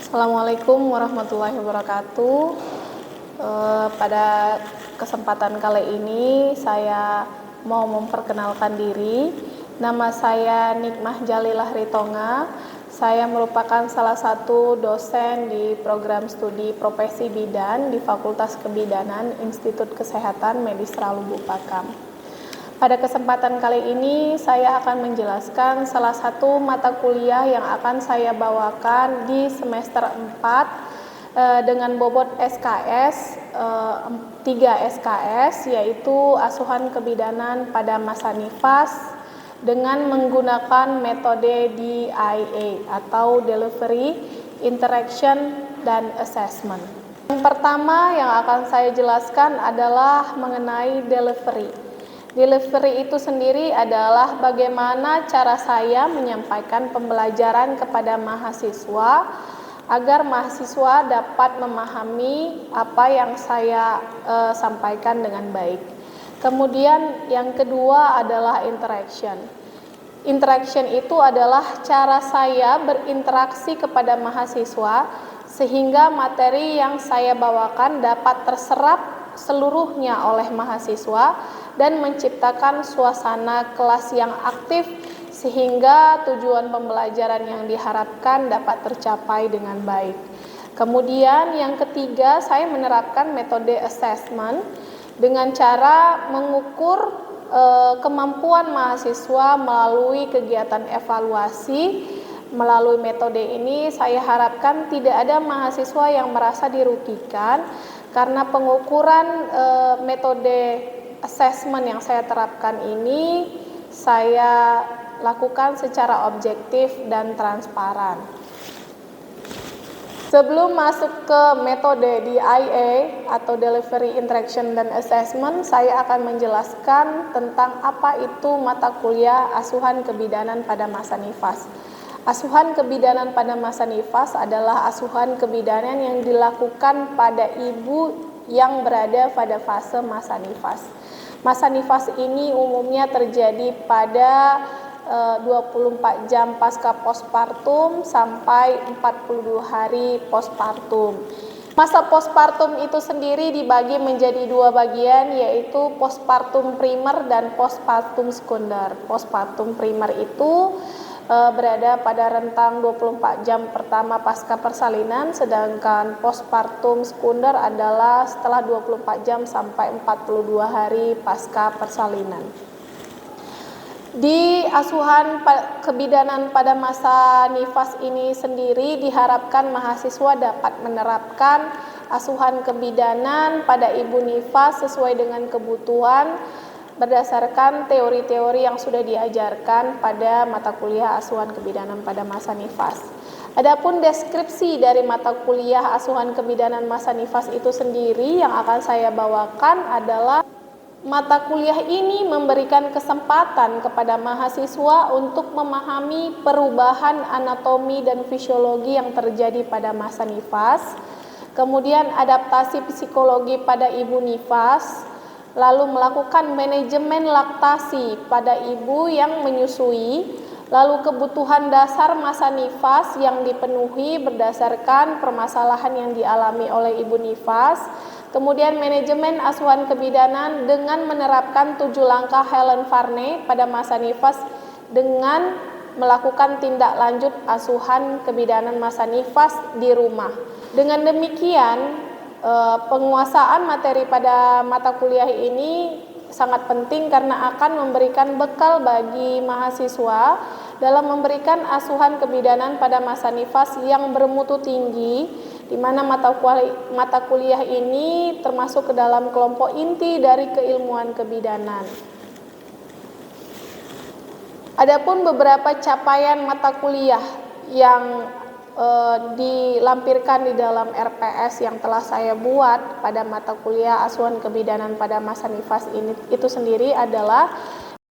Assalamualaikum warahmatullahi wabarakatuh. Pada kesempatan kali ini saya mau memperkenalkan diri. Nama saya Nikmah Jalilah Ritonga. Saya merupakan salah satu dosen di program studi profesi bidan di Fakultas Kebidanan Institut Kesehatan Medistra Lubuk Pakam. Pada kesempatan kali ini saya akan menjelaskan salah satu mata kuliah yang akan saya bawakan di semester 4 dengan bobot SKS 3 SKS, yaitu asuhan kebidanan pada masa nifas dengan menggunakan metode DIA atau Delivery, Interaction, dan Assessment. Yang pertama yang akan saya jelaskan adalah mengenai delivery. Delivery itu sendiri adalah bagaimana cara saya menyampaikan pembelajaran kepada mahasiswa agar mahasiswa dapat memahami apa yang saya sampaikan dengan baik. Kemudian yang kedua adalah interaction. Interaction itu adalah cara saya berinteraksi kepada mahasiswa sehingga materi yang saya bawakan dapat terserap seluruhnya oleh mahasiswa dan menciptakan suasana kelas yang aktif sehingga tujuan pembelajaran yang diharapkan dapat tercapai dengan baik. Kemudian yang ketiga, saya menerapkan metode assessment dengan cara mengukur kemampuan mahasiswa melalui kegiatan evaluasi. Melalui metode ini saya harapkan tidak ada mahasiswa yang merasa dirugikan karena pengukuran metode assessment yang saya terapkan ini saya lakukan secara objektif dan transparan. Sebelum masuk ke metode DIA atau Delivery, Interaction, dan Assessment, saya akan menjelaskan tentang apa itu mata kuliah asuhan kebidanan pada masa nifas. Asuhan kebidanan pada masa nifas adalah asuhan kebidanan yang dilakukan pada ibu yang berada pada fase masa nifas. Masa nifas ini umumnya terjadi pada 24 jam pasca postpartum sampai 42 hari postpartum. Masa postpartum itu sendiri dibagi menjadi dua bagian, yaitu postpartum primer dan postpartum sekunder. Postpartum primer itu berada pada rentang 24 jam pertama pasca persalinan, sedangkan postpartum sekunder adalah setelah 24 jam sampai 42 hari pasca persalinan. Di asuhan kebidanan pada masa nifas ini sendiri diharapkan mahasiswa dapat menerapkan asuhan kebidanan pada ibu nifas sesuai dengan kebutuhan berdasarkan teori-teori yang sudah diajarkan pada mata kuliah asuhan kebidanan pada masa nifas. Adapun deskripsi dari mata kuliah asuhan kebidanan masa nifas itu sendiri yang akan saya bawakan adalah mata kuliah ini memberikan kesempatan kepada mahasiswa untuk memahami perubahan anatomi dan fisiologi yang terjadi pada masa nifas, kemudian adaptasi psikologi pada ibu nifas, lalu melakukan manajemen laktasi pada ibu yang menyusui, lalu kebutuhan dasar masa nifas yang dipenuhi berdasarkan permasalahan yang dialami oleh ibu nifas, kemudian manajemen asuhan kebidanan dengan menerapkan 7 langkah Helen Varney pada masa nifas dengan melakukan tindak lanjut asuhan kebidanan masa nifas di rumah. Dengan demikian, penguasaan materi pada mata kuliah ini sangat penting karena akan memberikan bekal bagi mahasiswa dalam memberikan asuhan kebidanan pada masa nifas yang bermutu tinggi, di mana mata kuliah ini termasuk ke dalam kelompok inti dari keilmuan kebidanan. Adapun beberapa capaian mata kuliah yang dilampirkan di dalam RPS yang telah saya buat pada mata kuliah asuhan kebidanan pada masa nifas ini itu sendiri adalah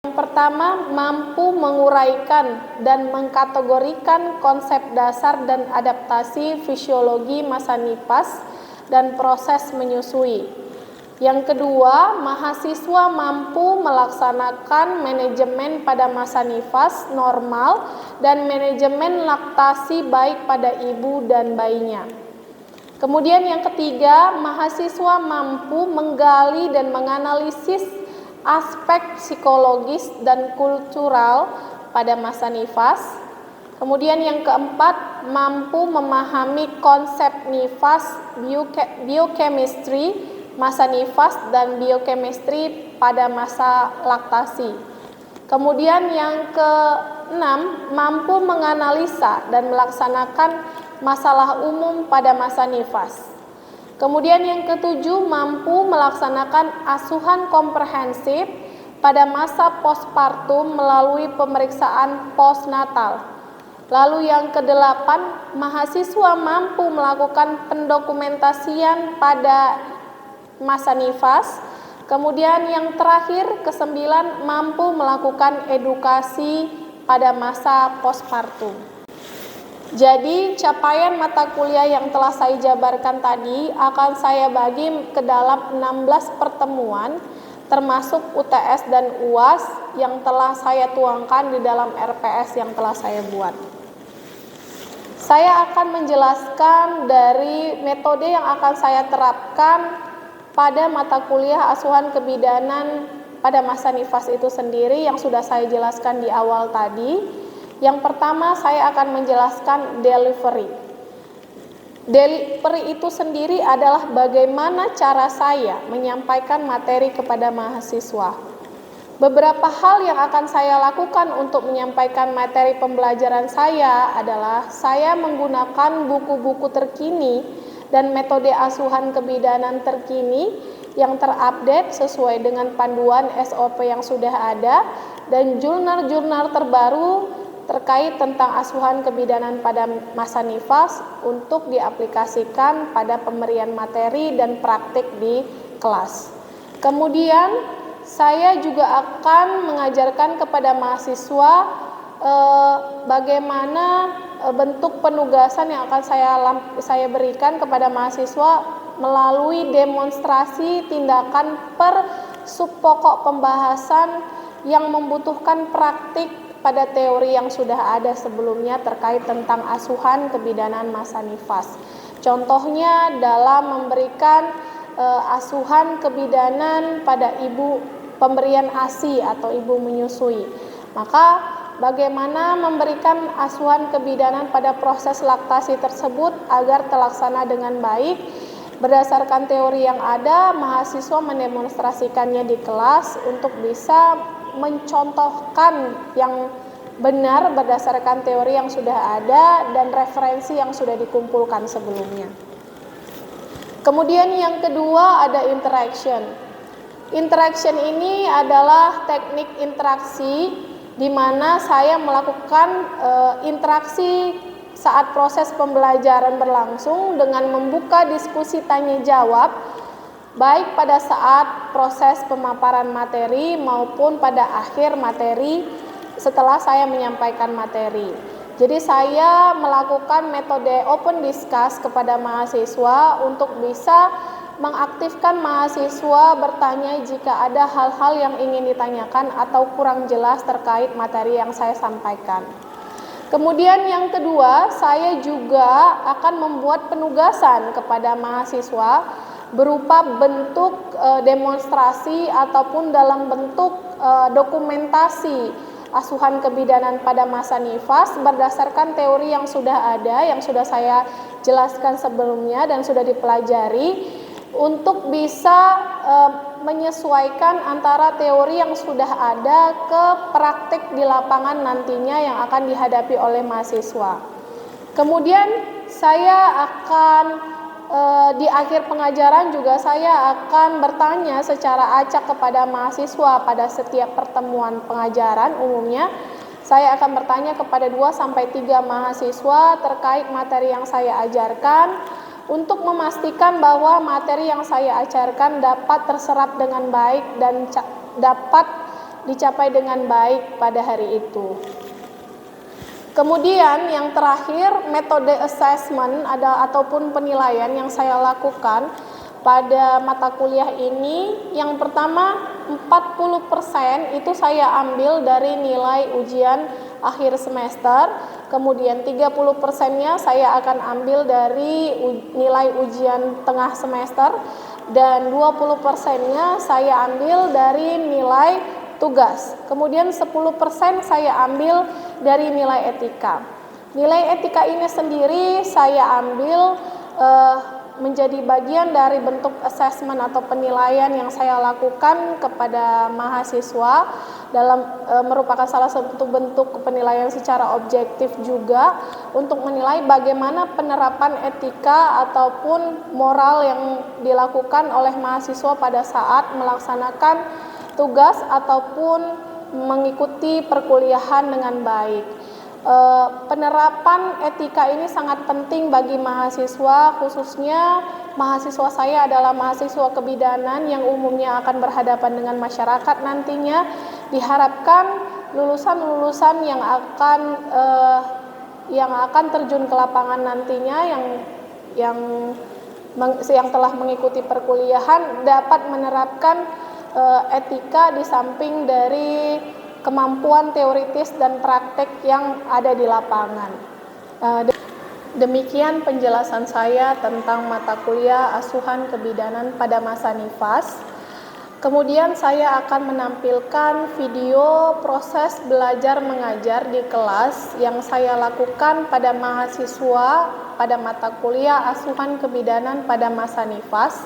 yang pertama, mampu menguraikan dan mengkategorikan konsep dasar dan adaptasi fisiologi masa nifas dan proses menyusui. Yang kedua, mahasiswa mampu melaksanakan manajemen pada masa nifas normal dan manajemen laktasi baik pada ibu dan bayinya. Kemudian yang ketiga, mahasiswa mampu menggali dan menganalisis aspek psikologis dan kultural pada masa nifas. Kemudian yang keempat, mampu memahami konsep nifas, biochemistry, masa nifas dan biochemistry pada masa laktasi. Kemudian yang keenam, mampu menganalisa dan melaksanakan masalah umum pada masa nifas. Kemudian yang ketujuh, mampu melaksanakan asuhan komprehensif pada masa postpartum melalui pemeriksaan postnatal. Lalu yang kedelapan, mahasiswa mampu melakukan pendokumentasian pada masa nifas. Kemudian yang terakhir, kesembilan, mampu melakukan edukasi pada masa postpartum. Jadi capaian mata kuliah yang telah saya jabarkan tadi akan saya bagi ke dalam 16 pertemuan termasuk UTS dan UAS yang telah saya tuangkan di dalam RPS yang telah saya buat. Saya akan menjelaskan dari metode yang akan saya terapkan pada mata kuliah asuhan kebidanan pada masa nifas itu sendiri yang sudah saya jelaskan di awal tadi. Yang pertama, saya akan menjelaskan delivery. Delivery itu sendiri adalah bagaimana cara saya menyampaikan materi kepada mahasiswa. Beberapa hal yang akan saya lakukan untuk menyampaikan materi pembelajaran saya adalah saya menggunakan buku-buku terkini dan metode asuhan kebidanan terkini yang terupdate sesuai dengan panduan SOP yang sudah ada dan jurnal-jurnal terbaru terkait tentang asuhan kebidanan pada masa nifas untuk diaplikasikan pada pemberian materi dan praktik di kelas. Kemudian saya juga akan mengajarkan kepada mahasiswa bagaimana bentuk penugasan yang akan saya berikan kepada mahasiswa melalui demonstrasi tindakan per subpokok pembahasan yang membutuhkan praktik pada teori yang sudah ada sebelumnya terkait tentang asuhan kebidanan masa nifas. Contohnya dalam memberikan asuhan kebidanan pada ibu pemberian ASI atau ibu menyusui. Maka bagaimana memberikan asuhan kebidanan pada proses laktasi tersebut agar terlaksana dengan baik. Berdasarkan teori yang ada, mahasiswa mendemonstrasikannya di kelas untuk bisa mencontohkan yang benar berdasarkan teori yang sudah ada dan referensi yang sudah dikumpulkan sebelumnya. Kemudian yang kedua ada interaction. Interaction ini adalah teknik interaksi di mana saya melakukan interaksi saat proses pembelajaran berlangsung dengan membuka diskusi tanya jawab baik pada saat proses pemaparan materi maupun pada akhir materi setelah saya menyampaikan materi. Jadi saya melakukan metode open discuss kepada mahasiswa untuk bisa mengaktifkan mahasiswa bertanya jika ada hal-hal yang ingin ditanyakan atau kurang jelas terkait materi yang saya sampaikan. Kemudian yang kedua, saya juga akan membuat penugasan kepada mahasiswa berupa bentuk demonstrasi ataupun dalam bentuk dokumentasi asuhan kebidanan pada masa nifas berdasarkan teori yang sudah ada, yang sudah saya jelaskan sebelumnya dan sudah dipelajari untuk bisa menyesuaikan antara teori yang sudah ada ke praktik di lapangan nantinya yang akan dihadapi oleh mahasiswa. Kemudian saya akan di akhir pengajaran juga saya akan bertanya secara acak kepada mahasiswa pada setiap pertemuan pengajaran. Umumnya saya akan bertanya kepada 2-3 mahasiswa terkait materi yang saya ajarkan untuk memastikan bahwa materi yang saya ajarkan dapat terserap dengan baik dan dapat dicapai dengan baik pada hari itu. Kemudian yang terakhir, metode assessment ataupun penilaian yang saya lakukan pada mata kuliah ini, yang pertama 40% itu saya ambil dari nilai ujian akhir semester, kemudian 30%-nya saya akan ambil dari nilai ujian tengah semester, dan 20%-nya saya ambil dari nilai tugas. Kemudian 10% saya ambil dari nilai etika. Nilai etika ini sendiri saya ambil menjadi bagian dari bentuk asesmen atau penilaian yang saya lakukan kepada mahasiswa dalam merupakan salah satu bentuk penilaian secara objektif juga untuk menilai bagaimana penerapan etika ataupun moral yang dilakukan oleh mahasiswa pada saat melaksanakan tugas ataupun mengikuti perkuliahan dengan baik. Penerapan etika ini sangat penting bagi mahasiswa, khususnya mahasiswa saya adalah mahasiswa kebidanan yang umumnya akan berhadapan dengan masyarakat nantinya. Diharapkan lulusan-lulusan yang akan terjun ke lapangan nantinya yang telah mengikuti perkuliahan dapat menerapkan etika di samping dari kemampuan teoritis dan praktek yang ada di lapangan. Demikian penjelasan saya tentang mata kuliah asuhan kebidanan pada masa nifas. Kemudian saya akan menampilkan video proses belajar mengajar di kelas yang saya lakukan pada mahasiswa pada mata kuliah asuhan kebidanan pada masa nifas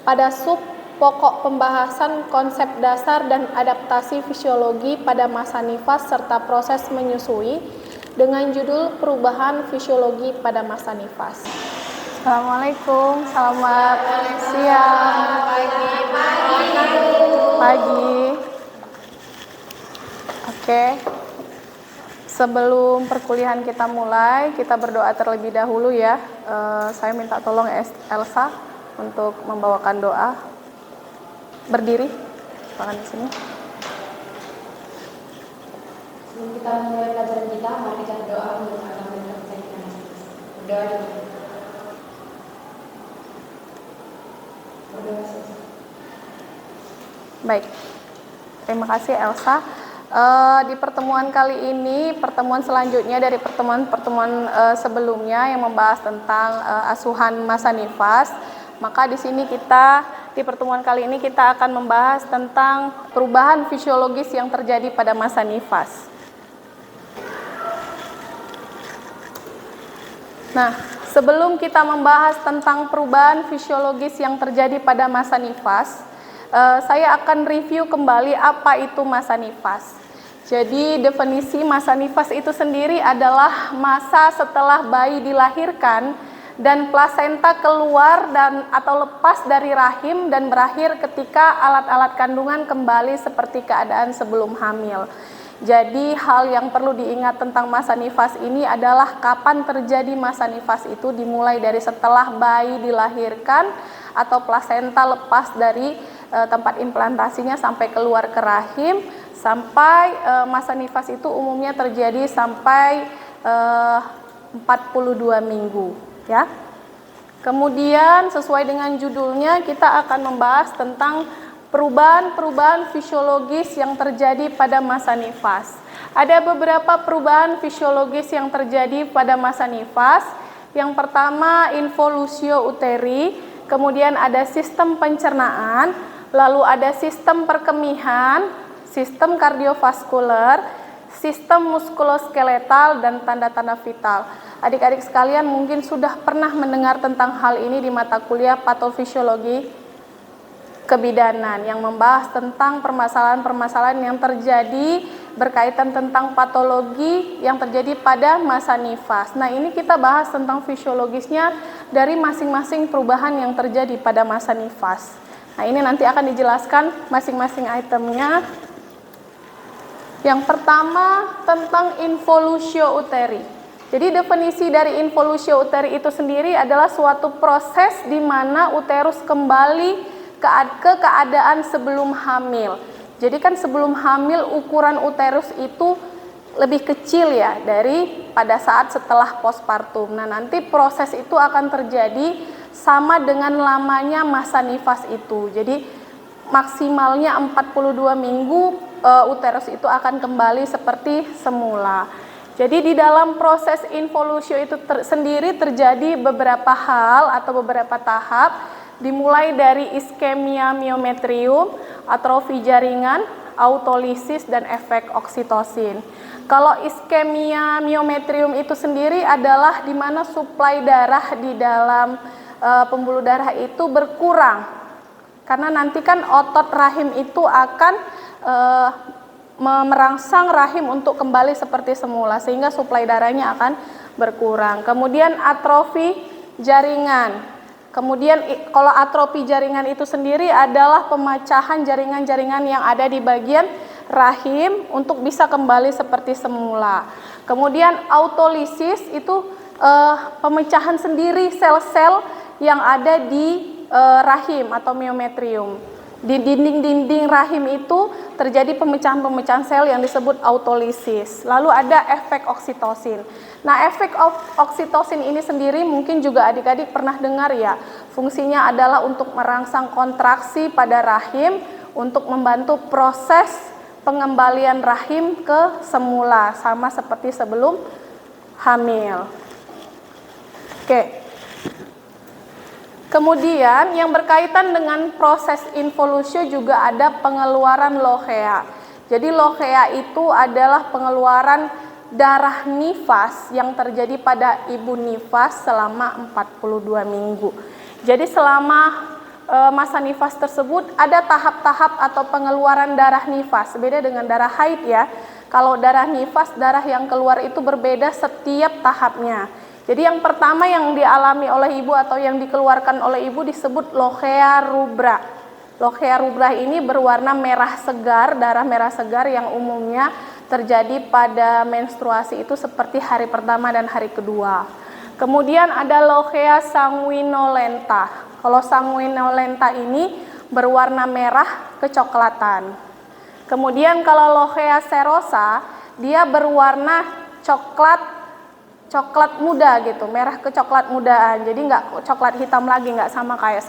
pada sub pokok pembahasan konsep dasar dan adaptasi fisiologi pada masa nifas serta proses menyusui dengan judul perubahan fisiologi pada masa nifas. Assalamualaikum, selamat siang, pagi. Oke, sebelum perkuliahan kita mulai, kita berdoa terlebih dahulu ya. Saya minta tolong Elsa untuk membawakan doa. Berdiri, tangan di sini. Sebelum kita mulai pelajaran kita, mari kita berdoa untuk agama dan bangsa kita. Berdoa dulu. Berdoa saja. Baik, terima kasih Elsa. Di pertemuan kali ini, pertemuan selanjutnya dari pertemuan-pertemuan sebelumnya yang membahas tentang asuhan masa nifas, maka di sini di pertemuan kali ini kita akan membahas tentang perubahan fisiologis yang terjadi pada masa nifas. Nah, sebelum kita membahas tentang perubahan fisiologis yang terjadi pada masa nifas, saya akan review kembali apa itu masa nifas. Jadi definisi masa nifas itu sendiri adalah masa setelah bayi dilahirkan dan plasenta keluar atau lepas dari rahim dan berakhir ketika alat-alat kandungan kembali seperti keadaan sebelum hamil. Jadi hal yang perlu diingat tentang masa nifas ini adalah kapan terjadi masa nifas itu dimulai dari setelah bayi dilahirkan atau plasenta lepas dari tempat implantasinya sampai keluar ke rahim, sampai masa nifas itu umumnya terjadi sampai 42 minggu. Ya. Kemudian sesuai dengan judulnya kita akan membahas tentang perubahan-perubahan fisiologis yang terjadi pada masa nifas. Ada beberapa perubahan fisiologis yang terjadi pada masa nifas. Yang pertama involusio uteri, kemudian ada sistem pencernaan, lalu ada sistem perkemihan, sistem kardiovaskuler, sistem muskuloskeletal, dan tanda-tanda vital. Adik-adik sekalian mungkin sudah pernah mendengar tentang hal ini di mata kuliah patofisiologi kebidanan yang membahas tentang permasalahan-permasalahan yang terjadi berkaitan tentang patologi yang terjadi pada masa nifas. Nah, ini kita bahas tentang fisiologisnya dari masing-masing perubahan yang terjadi pada masa nifas. Nah, ini nanti akan dijelaskan masing-masing itemnya. Yang pertama tentang involusio uteri. Jadi definisi dari involusio uteri itu sendiri adalah suatu proses di mana uterus kembali ke keadaan sebelum hamil. Jadi kan sebelum hamil ukuran uterus itu lebih kecil ya dari pada saat setelah postpartum. Nah, nanti proses itu akan terjadi sama dengan lamanya masa nifas itu. Jadi maksimalnya 42 minggu uterus itu akan kembali seperti semula. Jadi di dalam proses involusio itu sendiri terjadi beberapa hal atau beberapa tahap, dimulai dari iskemia miometrium, atrofi jaringan, autolisis, dan efek oksitosin. Kalau iskemia miometrium itu sendiri adalah di mana suplai darah di dalam pembuluh darah itu berkurang. Karena nanti kan otot rahim itu akan merangsang rahim untuk kembali seperti semula, sehingga suplai darahnya akan berkurang. Kemudian atrofi jaringan. Kemudian kalau atrofi jaringan itu sendiri adalah pemecahan jaringan-jaringan yang ada di bagian rahim untuk bisa kembali seperti semula. Kemudian autolisis itu pemecahan sendiri sel-sel yang ada di rahim atau miometrium. Di dinding-dinding rahim itu terjadi pemecahan-pemecahan sel yang disebut autolisis. Lalu ada efek oksitosin. Nah, efek oksitosin ini sendiri mungkin juga adik-adik pernah dengar ya. Fungsinya adalah untuk merangsang kontraksi pada rahim untuk membantu proses pengembalian rahim ke semula, sama seperti sebelum hamil. Oke. Kemudian yang berkaitan dengan proses involusio juga ada pengeluaran lochea. Jadi lochea itu adalah pengeluaran darah nifas yang terjadi pada ibu nifas selama 42 minggu. Jadi selama masa nifas tersebut ada tahap-tahap atau pengeluaran darah nifas. Beda dengan darah haid ya. Kalau darah nifas, darah yang keluar itu berbeda setiap tahapnya. Jadi yang pertama yang dialami oleh ibu atau yang dikeluarkan oleh ibu disebut lochea rubra. Lochea rubra ini berwarna merah segar, darah merah segar yang umumnya terjadi pada menstruasi itu seperti hari pertama dan hari kedua. Kemudian ada lochea sanguinolenta. Kalau sanguinolenta ini berwarna merah kecoklatan. Kemudian kalau lochea serosa, dia berwarna coklat muda gitu, merah ke coklat mudaan. Jadi nggak coklat hitam lagi, nggak sama kayak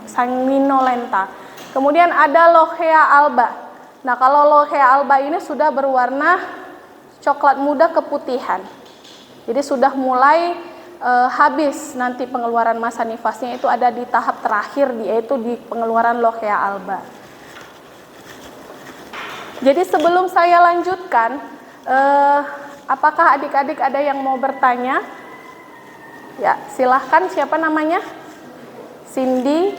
sanguinolenta. Kemudian ada lochea alba. Nah, kalau lochea alba ini sudah berwarna coklat muda keputihan. Jadi sudah mulai habis nanti pengeluaran masa nifasnya, itu ada di tahap terakhir, yaitu di pengeluaran lochea alba. Jadi sebelum saya lanjutkan, apakah adik-adik ada yang mau bertanya? Ya, silahkan. Siapa namanya? Cindy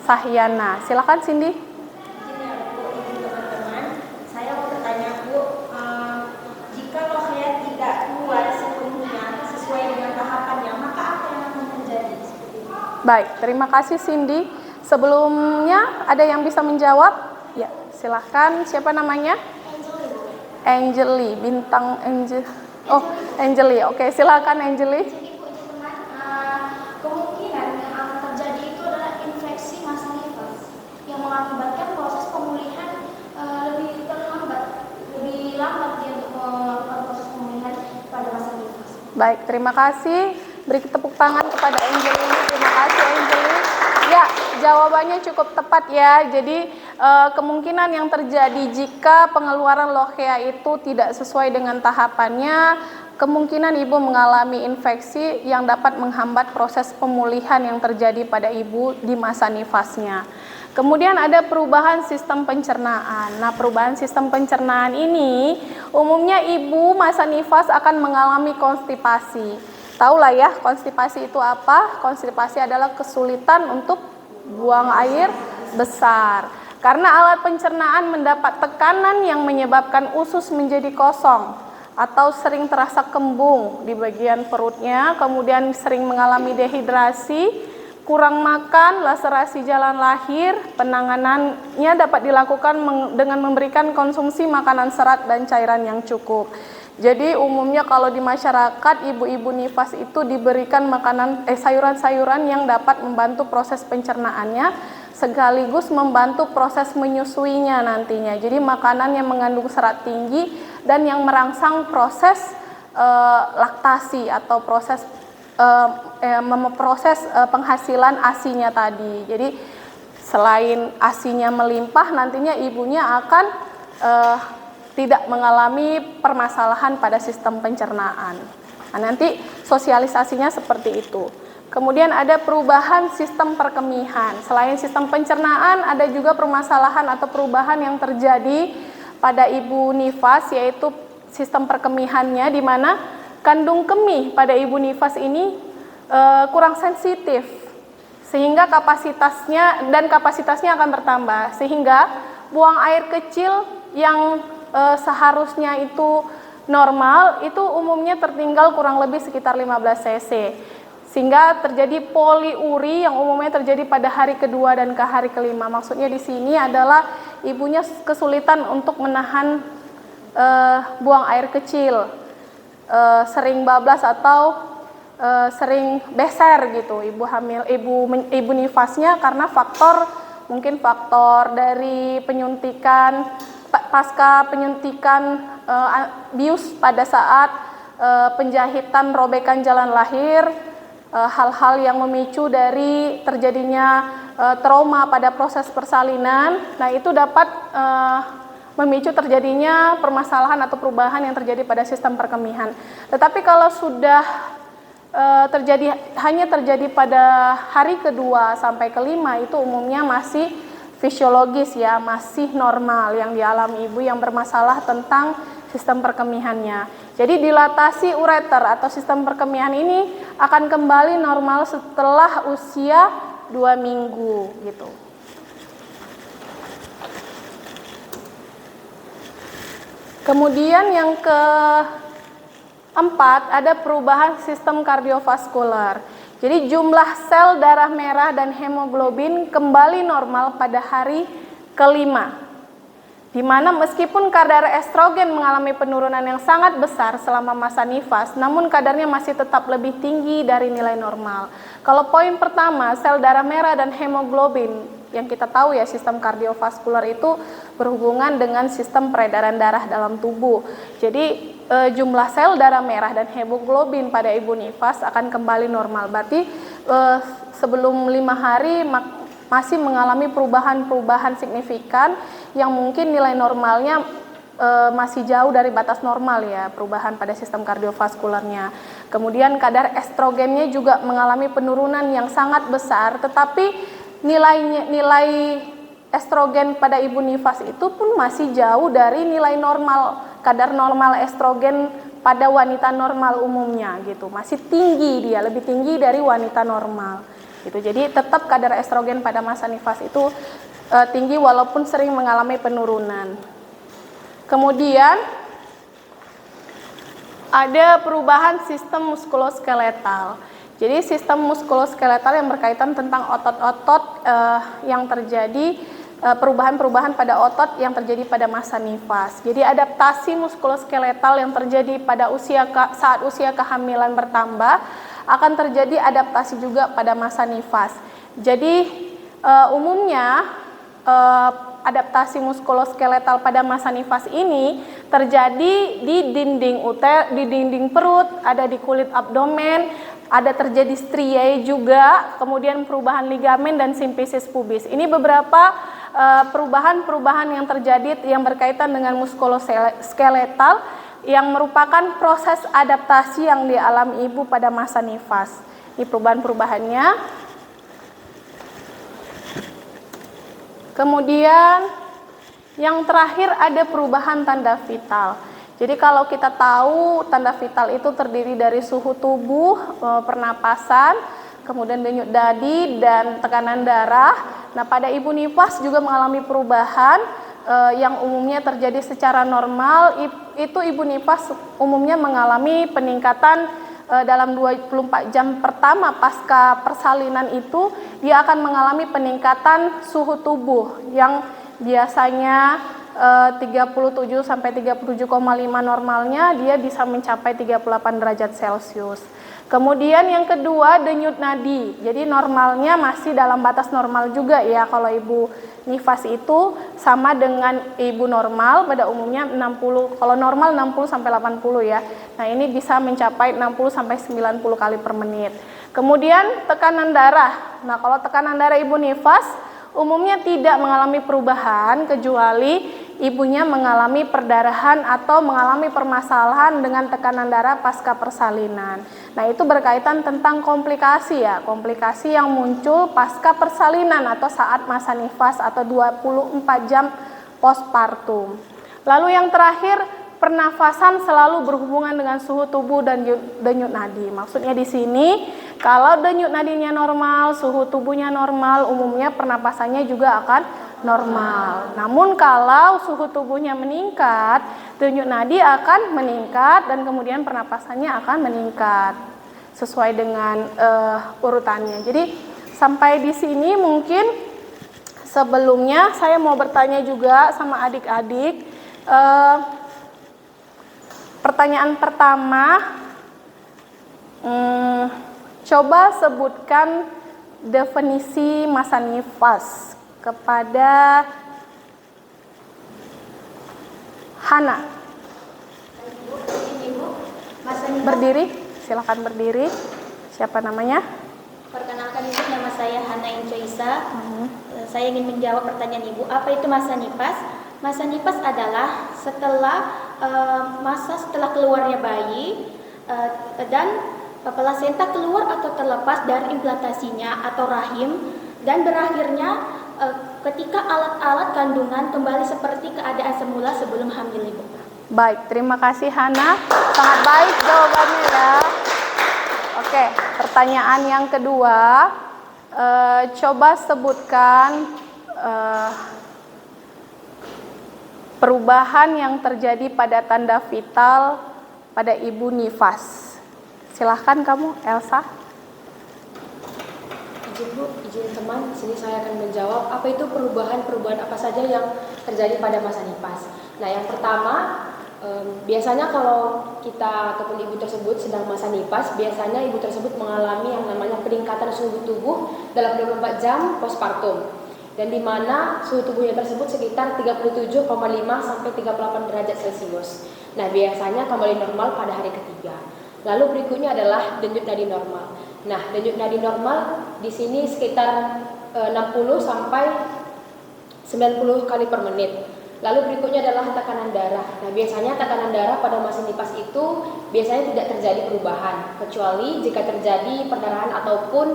Sahyana. Silahkan Cindy. Teman-teman, saya mau bertanya Bu, jika lochea tidak keluar sepenuhnya sesuai dengan tahapannya, maka apa yang akan terjadi? Baik, terima kasih Cindy. Sebelumnya ada yang bisa menjawab? Ya, silahkan. Siapa namanya? Angeli, bintang Angel. Oh, Angeli. Oke, silakan Angeli. Jadi Bu, teman, kemungkinan yang akan terjadi itu adalah infeksi masa nifas yang mengakibatkan proses pemulihan lebih terlambat, lebih lambat dia untuk melakukan proses pemulihan pada masa nifas. Baik, terima kasih. Beri tepuk tangan kepada Angeli. Terima kasih Angeli. Ya, jawabannya cukup tepat ya. Jadi kemungkinan yang terjadi jika pengeluaran lochea itu tidak sesuai dengan tahapannya, kemungkinan ibu mengalami infeksi yang dapat menghambat proses pemulihan yang terjadi pada ibu di masa nifasnya. Kemudian ada perubahan sistem pencernaan. Nah, perubahan sistem pencernaan ini umumnya ibu masa nifas akan mengalami konstipasi. Tahulah ya, konstipasi itu apa? Konstipasi adalah kesulitan untuk buang air besar. Karena alat pencernaan mendapat tekanan yang menyebabkan usus menjadi kosong atau sering terasa kembung di bagian perutnya, kemudian sering mengalami dehidrasi, kurang makan, laserasi jalan lahir. Penanganannya dapat dilakukan dengan memberikan konsumsi makanan serat dan cairan yang cukup. Jadi umumnya kalau di masyarakat ibu-ibu nifas itu diberikan makanan sayuran-sayuran yang dapat membantu proses pencernaannya sekaligus membantu proses menyusuinya nantinya. Jadi makanan yang mengandung serat tinggi dan yang merangsang proses laktasi atau proses memproses penghasilan ASI-nya tadi. Jadi selain ASI-nya melimpah, nantinya ibunya akan tidak mengalami permasalahan pada sistem pencernaan. Nah, nanti sosialisasinya seperti itu. Kemudian ada perubahan sistem perkemihan. Selain sistem pencernaan, ada juga permasalahan atau perubahan yang terjadi pada ibu nifas, yaitu sistem perkemihannya, di mana kandung kemih pada ibu nifas ini kurang sensitif, sehingga kapasitasnya akan bertambah, sehingga buang air kecil yang seharusnya itu normal, itu umumnya tertinggal kurang lebih sekitar 15 cc. Sehingga terjadi poliuri yang umumnya terjadi pada hari kedua dan ke hari kelima. Maksudnya di sini adalah ibunya kesulitan untuk menahan buang air kecil, sering bablas atau sering beser gitu ibu nifasnya, karena mungkin faktor dari penyuntikan pasca penyuntikan bius pada saat penjahitan robekan jalan lahir, hal-hal yang memicu dari terjadinya trauma pada proses persalinan. Nah, itu dapat memicu terjadinya permasalahan atau perubahan yang terjadi pada sistem perkemihan. Tetapi kalau sudah hanya terjadi pada hari kedua sampai kelima, itu umumnya masih fisiologis ya, masih normal yang dialami ibu yang bermasalah tentang sistem perkemihannya. Jadi dilatasi ureter atau sistem perkemihan ini akan kembali normal setelah usia 2 minggu gitu. Kemudian yang keempat, ada perubahan sistem kardiovaskular. Jadi jumlah sel darah merah dan hemoglobin kembali normal pada hari kelima, di mana meskipun kadar estrogen mengalami penurunan yang sangat besar selama masa nifas, namun kadarnya masih tetap lebih tinggi dari nilai normal. Kalau poin pertama, sel darah merah dan hemoglobin, yang kita tahu ya, sistem kardiovaskular itu berhubungan dengan sistem peredaran darah dalam tubuh. Jadi jumlah sel darah merah dan hemoglobin pada ibu nifas akan kembali normal. Berarti sebelum 5 hari masih mengalami perubahan-perubahan signifikan yang mungkin nilai normalnya masih jauh dari batas normal ya, perubahan pada sistem kardiovaskularnya. Kemudian kadar estrogennya juga mengalami penurunan yang sangat besar, tetapi nilai estrogen pada ibu nifas itu pun masih jauh dari nilai normal, kadar normal estrogen pada wanita normal umumnya gitu. Masih tinggi dia, lebih tinggi dari wanita normal gitu. Jadi tetap kadar estrogen pada masa nifas itu tinggi walaupun sering mengalami penurunan. Kemudian ada perubahan sistem muskuloskeletal. Jadi sistem muskuloskeletal yang berkaitan tentang otot-otot yang terjadi, perubahan-perubahan pada otot yang terjadi pada masa nifas. Jadi adaptasi muskuloskeletal yang terjadi pada saat usia kehamilan bertambah, akan terjadi adaptasi juga pada masa nifas. Jadi umumnya adaptasi muskuloskeletal pada masa nifas ini terjadi di dinding perut, ada di kulit abdomen, ada terjadi striae juga, kemudian perubahan ligamen dan simfisis pubis. Ini beberapa perubahan-perubahan yang terjadi yang berkaitan dengan muskuloskeletal yang merupakan proses adaptasi yang dialami ibu pada masa nifas. Ini perubahan-perubahannya. Kemudian yang terakhir ada perubahan tanda vital. Jadi kalau kita tahu tanda vital itu terdiri dari suhu tubuh, pernapasan, kemudian denyut nadi dan tekanan darah. Nah, pada ibu nifas juga mengalami perubahan yang umumnya terjadi secara normal. Itu ibu nifas umumnya mengalami peningkatan dalam 24 jam pertama pasca persalinan itu, dia akan mengalami peningkatan suhu tubuh yang biasanya 37 sampai 37,5 normalnya dia bisa mencapai 38 derajat Celcius. Kemudian yang kedua denyut nadi. Jadi normalnya masih dalam batas normal juga ya. Kalau ibu nifas itu sama dengan ibu normal pada umumnya 60. Kalau normal 60 sampai 80 ya. Nah, ini bisa mencapai 60 sampai 90 kali per menit. Kemudian tekanan darah. Nah, kalau tekanan darah ibu nifas umumnya tidak mengalami perubahan kecuali ibunya mengalami perdarahan atau mengalami permasalahan dengan tekanan darah pasca persalinan. Nah, itu berkaitan tentang komplikasi ya, komplikasi yang muncul pasca persalinan atau saat masa nifas atau 24 jam postpartum. Lalu yang terakhir, pernafasan selalu berhubungan dengan suhu tubuh dan denyut nadi. Maksudnya di sini, kalau denyut nadinya normal, suhu tubuhnya normal, umumnya pernapasannya juga akan normal. Namun kalau suhu tubuhnya meningkat, denyut nadi akan meningkat dan kemudian pernapasannya akan meningkat sesuai dengan urutannya. Jadi sampai di sini mungkin sebelumnya saya mau bertanya juga sama adik-adik. Pertanyaan pertama, coba sebutkan definisi masa nifas kepada Hana. Berdiri, silakan berdiri. Siapa namanya? Perkenalkan, Ibu, nama saya Hana Incoisa. Saya ingin menjawab pertanyaan Ibu, apa itu masa nifas? Masa nifas adalah masa setelah keluarnya bayi dan plasenta keluar atau terlepas dari implantasinya atau rahim dan berakhirnya ketika alat-alat kandungan kembali seperti keadaan semula sebelum hamil, Ibu. Baik, terima kasih Hana. Sangat baik jawabannya ya. Oke, pertanyaan yang kedua, coba sebutkan perubahan yang terjadi pada tanda vital pada ibu nifas. Silahkan kamu, Elsa. Izin Bu, izin teman, sini saya akan menjawab apa itu perubahan-perubahan apa saja yang terjadi pada masa nifas. Nah, yang pertama, biasanya kalau kita ataupun ibu tersebut sedang masa nifas, biasanya ibu tersebut mengalami yang namanya peningkatan suhu tubuh dalam 24 jam postpartum. Dan di mana suhu tubuhnya tersebut sekitar 37,5 sampai 38 derajat Celcius. Nah, biasanya kembali normal pada hari ketiga. Lalu berikutnya adalah denyut nadi normal. Nah, denyut nadi normal di sini sekitar 60 sampai 90 kali per menit. Lalu berikutnya adalah tekanan darah. Nah, biasanya tekanan darah pada masa nifas itu biasanya tidak terjadi perubahan, kecuali jika terjadi perdarahan ataupun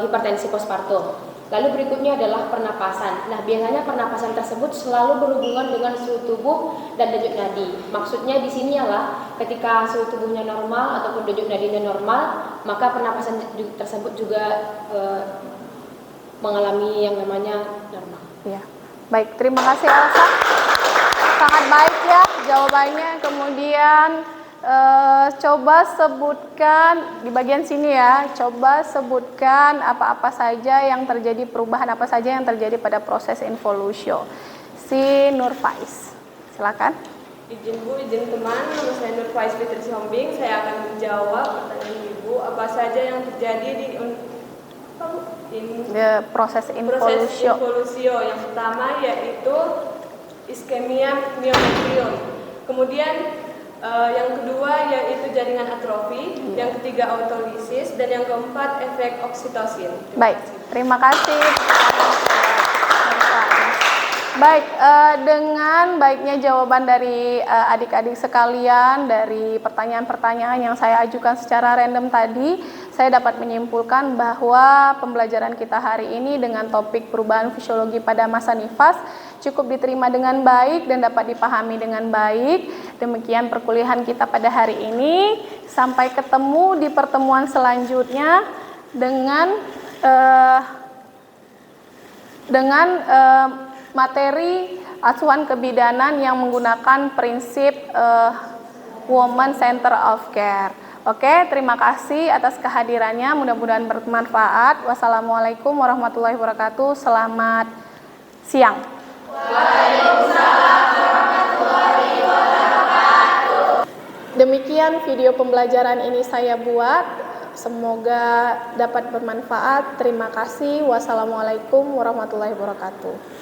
hipertensi postpartum. Lalu berikutnya adalah pernapasan. Nah, biasanya pernapasan tersebut selalu berhubungan dengan suhu tubuh dan denyut nadi. Maksudnya di sini ialah ketika suhu tubuhnya normal ataupun denyut nadinya normal, maka pernapasan tersebut juga mengalami yang namanya normal. Ya. Baik, terima kasih Elsa. Sangat baik ya jawabannya. Kemudian coba sebutkan di bagian sini ya. Coba sebutkan apa-apa saja yang terjadi, perubahan apa saja yang terjadi pada proses involusio. Si Nurfaiz, silakan. Izin Bu, izin teman, nama saya Nurfaiz Fitri Sombing. Saya akan menjawab pertanyaan Ibu, apa saja yang terjadi di proses involusio. Yang pertama yaitu iskemia miometrium. Kemudian yang kedua yaitu jaringan atrofi, yang ketiga autolisis, dan yang keempat efek oksitosin. Baik, terima kasih. Baik, dengan baiknya jawaban dari adik-adik sekalian dari pertanyaan-pertanyaan yang saya ajukan secara random tadi, saya dapat menyimpulkan bahwa pembelajaran kita hari ini dengan topik perubahan fisiologi pada masa nifas cukup diterima dengan baik dan dapat dipahami dengan baik. Demikian perkuliahan kita pada hari ini. Sampai ketemu di pertemuan selanjutnya dengan materi acuan kebidanan yang menggunakan prinsip Women Center of Care. Oke, terima kasih atas kehadirannya. Mudah-mudahan bermanfaat. Wassalamualaikum warahmatullahi wabarakatuh. Selamat siang. Waalaikumsalam. Demikian video pembelajaran ini saya buat. Semoga dapat bermanfaat. Terima kasih. Wassalamualaikum warahmatullahi wabarakatuh.